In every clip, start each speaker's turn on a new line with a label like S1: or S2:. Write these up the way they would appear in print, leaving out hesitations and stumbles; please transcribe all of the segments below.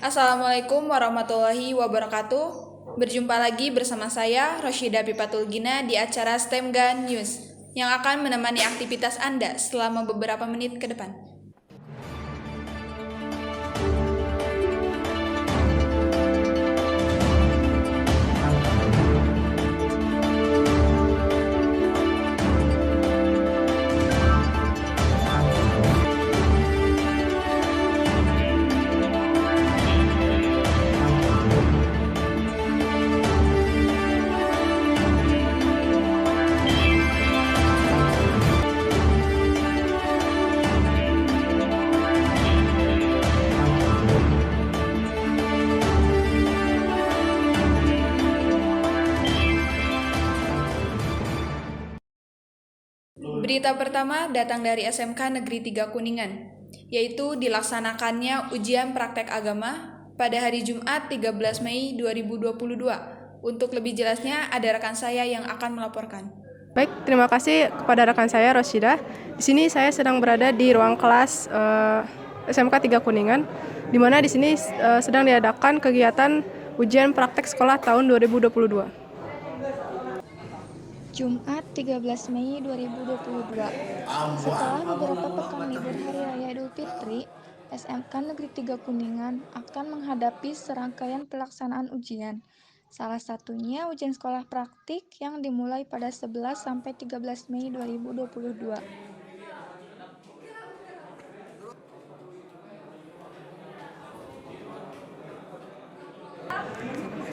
S1: Assalamualaikum warahmatullahi wabarakatuh. Berjumpa lagi bersama saya Rosyida Pipatul Gina di acara STEMGA News yang akan menemani aktivitas Anda selama beberapa menit ke depan. Berita pertama datang dari SMK Negeri 3 Kuningan, yaitu dilaksanakannya ujian praktek agama pada hari Jumat 13 Mei 2022. Untuk lebih jelasnya, ada rekan saya yang akan melaporkan.
S2: Baik, terima kasih kepada rekan saya Rosyida. Di sini saya sedang berada di ruang kelas SMK 3 Kuningan, di mana di sini sedang diadakan kegiatan ujian praktek sekolah tahun 2022.
S3: Jumat 13 Mei 2022. Setelah beberapa pekan libur Hari Raya Idul Fitri, SMK Negeri 3 Kuningan akan menghadapi serangkaian pelaksanaan ujian. Salah satunya ujian sekolah praktik yang dimulai pada 11 sampai 13 Mei 2022.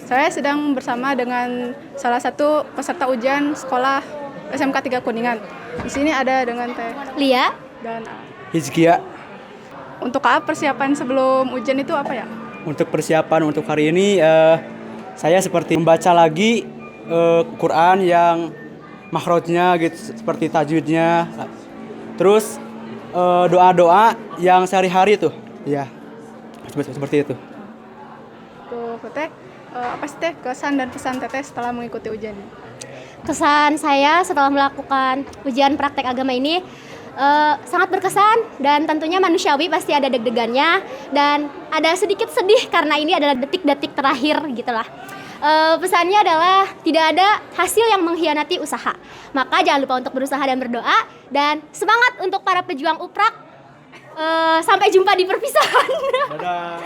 S2: Saya sedang bersama dengan salah satu peserta ujian sekolah SMK 3 Kuningan. Di sini ada dengan Teh
S4: Lia
S2: dan
S5: Hizkia.
S2: untuk persiapan sebelum ujian itu apa ya?
S5: Untuk persiapan untuk hari ini saya seperti membaca lagi Quran yang makhrajnya gitu, seperti tajwidnya. Terus doa-doa yang sehari-hari tuh. Ya. Seperti itu.
S2: Untuk Teh, apa sih Teh kesan dan pesan Teteh setelah mengikuti ujian?
S4: kesan saya setelah melakukan ujian praktek agama ini sangat berkesan dan tentunya manusiawi, pasti ada deg-degannya dan ada sedikit sedih karena ini adalah detik-detik terakhir gitulah. Pesannya adalah tidak ada hasil yang mengkhianati usaha. Maka jangan lupa untuk berusaha dan berdoa, dan semangat untuk para pejuang UPRAK. Sampai jumpa di perpisahan.
S5: Dadah.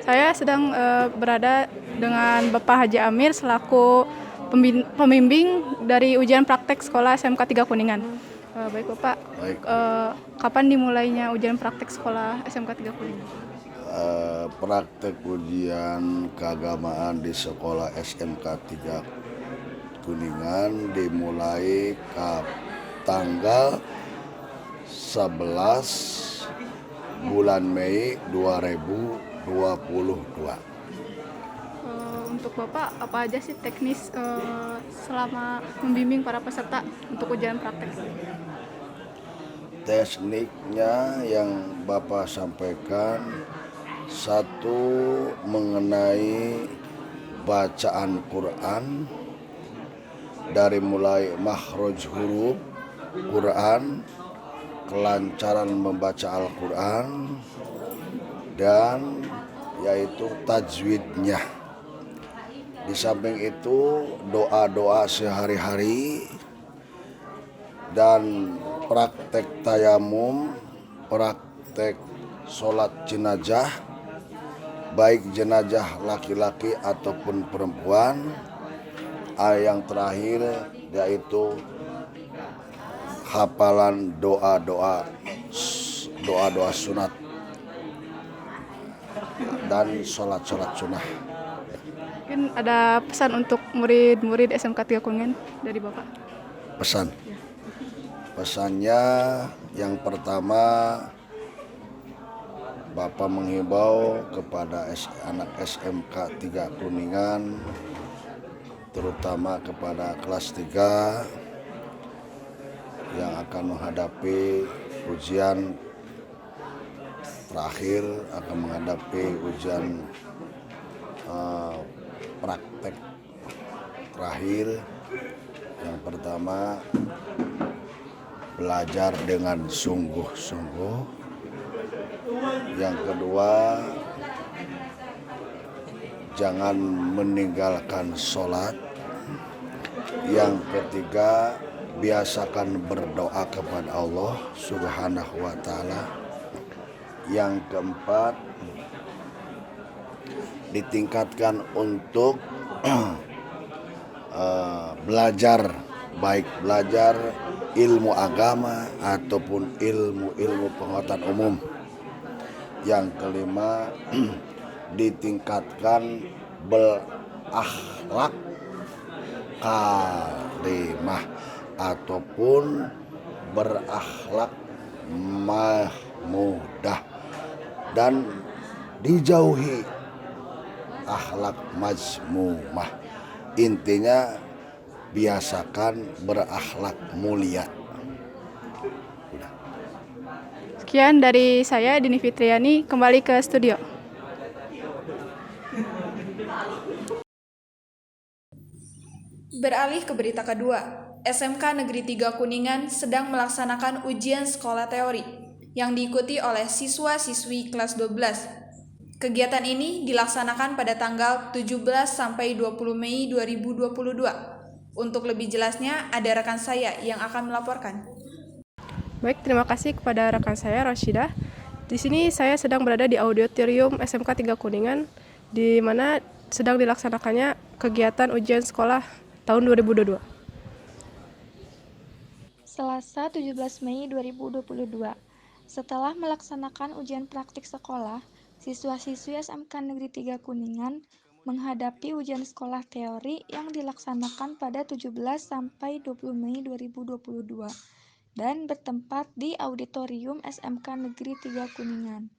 S2: Saya sedang berada dengan Bapak Haji Amir selaku pembimbing dari ujian praktek sekolah SMK 3 Kuningan. Baik Bapak,
S6: Baik.
S2: Kapan dimulainya ujian praktek sekolah SMK 3 Kuningan?
S6: Praktek ujian keagamaan di sekolah SMK 3 Kuningan dimulai tanggal 11 bulan Mei 2022.
S2: Untuk Bapak, apa aja sih teknis selama membimbing para peserta untuk ujian praktek?
S6: Tekniknya yang Bapak sampaikan, satu mengenai bacaan Quran dari mulai makhraj huruf Quran, kelancaran membaca Al-Quran, dan yaitu tajwidnya. Di samping itu doa-doa sehari-hari dan praktek tayamum, praktek sholat jenazah, baik jenazah laki-laki ataupun perempuan. Yang terakhir yaitu hafalan doa-doa sunat dan sholat sunnah.
S2: Mungkin ada pesan untuk murid-murid SMK 3 Kuningan dari Bapak?
S6: Pesannya yang pertama, Bapak menghimbau kepada anak SMK 3 Kuningan, terutama kepada kelas 3 yang akan menghadapi ujian terakhir, akan menghadapi ujian praktek terakhir. Yang pertama, belajar dengan sungguh-sungguh. Yang kedua, jangan meninggalkan sholat. Yang ketiga, biasakan berdoa kepada Allah Subhanahu wa Ta'ala. Yang keempat, ditingkatkan untuk belajar, baik belajar ilmu agama ataupun ilmu pengetahuan umum. Yang kelima, ditingkatkan berakhlak karimah ataupun berakhlak mahmudah, dan dijauhi akhlak mazmumah. Intinya biasakan berakhlak mulia.
S2: Sekian dari saya, Dini Fitriani, kembali ke studio.
S1: Beralih ke berita kedua, SMK Negeri 3 Kuningan sedang melaksanakan ujian sekolah teori yang diikuti oleh siswa-siswi kelas 12. Kegiatan ini dilaksanakan pada tanggal 17 sampai 20 Mei 2022. Untuk lebih jelasnya, ada rekan saya yang akan melaporkan.
S2: Baik, terima kasih kepada rekan saya, Roshidah. Di sini saya sedang berada di auditorium SMK 3 Kuningan, di mana sedang dilaksanakannya kegiatan ujian sekolah tahun 2022.
S3: Selasa 17 Mei 2022, setelah melaksanakan ujian praktik sekolah, siswa-siswi SMK Negeri 3 Kuningan menghadapi ujian sekolah teori yang dilaksanakan pada 17 sampai 20 Mei 2022 dan bertempat di auditorium SMK Negeri 3 Kuningan.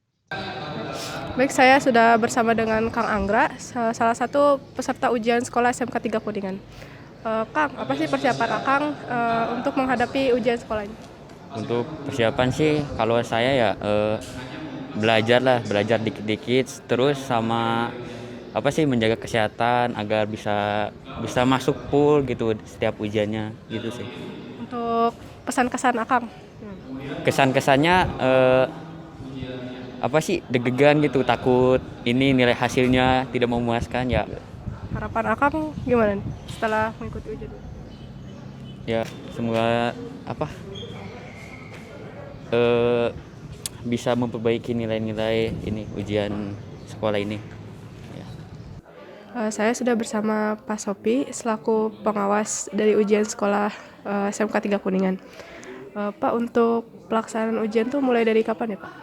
S2: Baik, saya sudah bersama dengan Kang Anggra, salah satu peserta ujian sekolah SMK 3 Kuningan. Kang, apa sih persiapan Akang untuk menghadapi ujian sekolah ini?
S7: Untuk persiapan sih, kalau saya ya belajar dikit-dikit, terus sama menjaga kesehatan agar bisa masuk pool gitu setiap ujiannya gitu sih.
S2: Untuk pesan-kesan Akang?
S7: Kesan-kesannya deg-degan gitu, takut ini nilai hasilnya tidak memuaskan ya.
S2: Harapan Akang gimana nih setelah mengikuti ujian?
S7: Ya semoga bisa memperbaiki nilai-nilai ini ujian sekolah ini.
S2: Saya sudah bersama Pak Sopi selaku pengawas dari ujian sekolah SMK 3 Kuningan. Pak, untuk pelaksanaan ujian tuh mulai dari kapan ya Pak?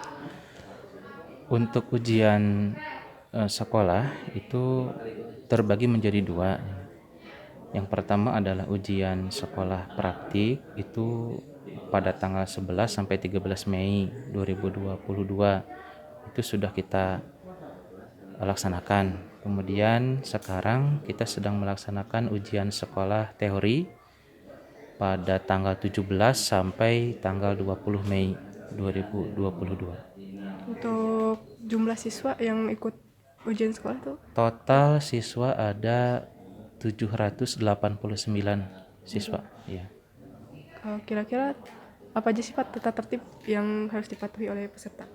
S8: Untuk ujian sekolah itu terbagi menjadi dua. Yang pertama adalah ujian sekolah praktik, itu pada tanggal 11 sampai 13 Mei 2022 itu sudah kita laksanakan. Kemudian sekarang kita sedang melaksanakan ujian sekolah teori pada tanggal 17 sampai tanggal 20 Mei 2022.
S2: Untuk jumlah siswa yang ikut ujian sekolah tuh?
S8: Total siswa ada 789 siswa. Ya.
S2: Kira-kira apa aja sifat tata tertib yang harus dipatuhi oleh peserta?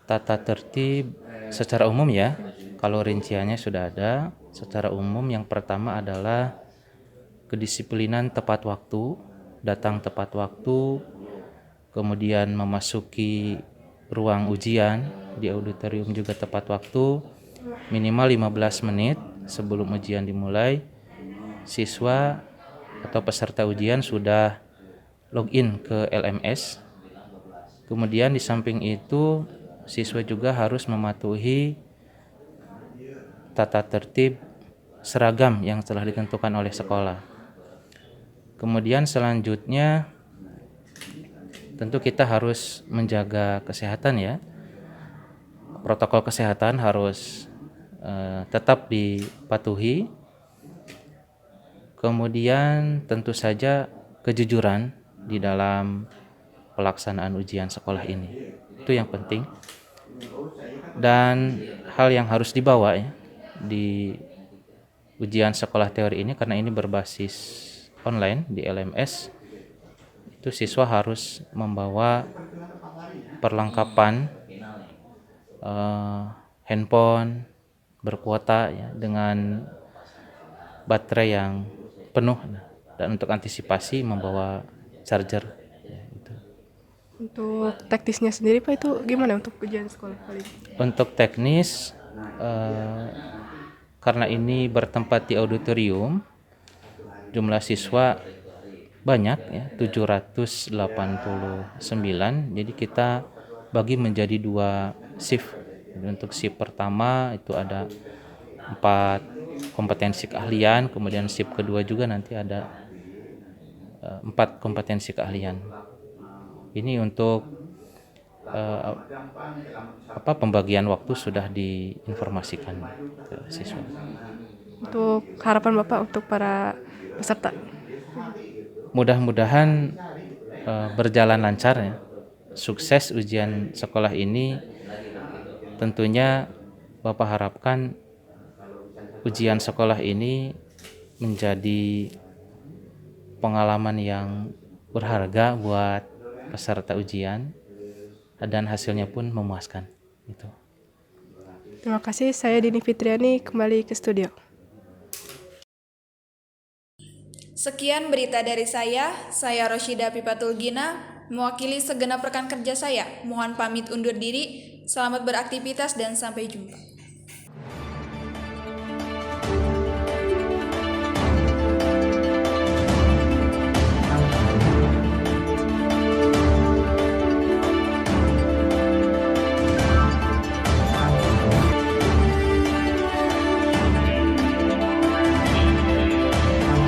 S8: Tata tertib secara umum ya, kalau rinciannya sudah ada. Secara umum yang pertama adalah kedisiplinan tepat waktu, datang tepat waktu, kemudian memasuki ruang ujian di auditorium juga tepat waktu, minimal 15 menit sebelum ujian dimulai. Siswa atau peserta ujian sudah login ke LMS. Kemudian di samping itu siswa juga harus mematuhi tata tertib seragam yang telah ditentukan oleh sekolah. Kemudian selanjutnya tentu kita harus menjaga kesehatan ya. Protokol kesehatan harus tetap dipatuhi. Kemudian tentu saja kejujuran di dalam pelaksanaan ujian sekolah ini. Itu yang penting. Dan hal yang harus dibawa ya di ujian sekolah teori ini, karena ini berbasis online di LMS, itu siswa harus membawa perlengkapan handphone berkuota ya dengan baterai yang penuh, dan untuk antisipasi membawa charger ya, itu.
S2: Untuk teknisnya sendiri Pak itu gimana untuk ujian sekolah kali ini?
S8: Untuk teknis, karena ini bertempat di auditorium, jumlah siswa banyak ya, 789. Jadi kita bagi menjadi 2 shift. Untuk shift pertama itu ada 4 kompetensi keahlian, kemudian shift kedua juga nanti ada 4 kompetensi keahlian. Ini untuk pembagian waktu sudah diinformasikan ke siswa.
S2: Untuk harapan Bapak untuk para peserta.
S8: Mudah-mudahan berjalan lancar ya. Sukses ujian sekolah ini. Tentunya Bapak harapkan ujian sekolah ini menjadi pengalaman yang berharga buat peserta ujian dan hasilnya pun memuaskan. Itu.
S2: Terima kasih, saya Dini Fitriani kembali ke studio.
S1: Sekian berita dari saya Roshida Pipatul Gina, mewakili segenap rekan kerja saya. Mohon pamit undur diri, selamat beraktivitas dan sampai jumpa.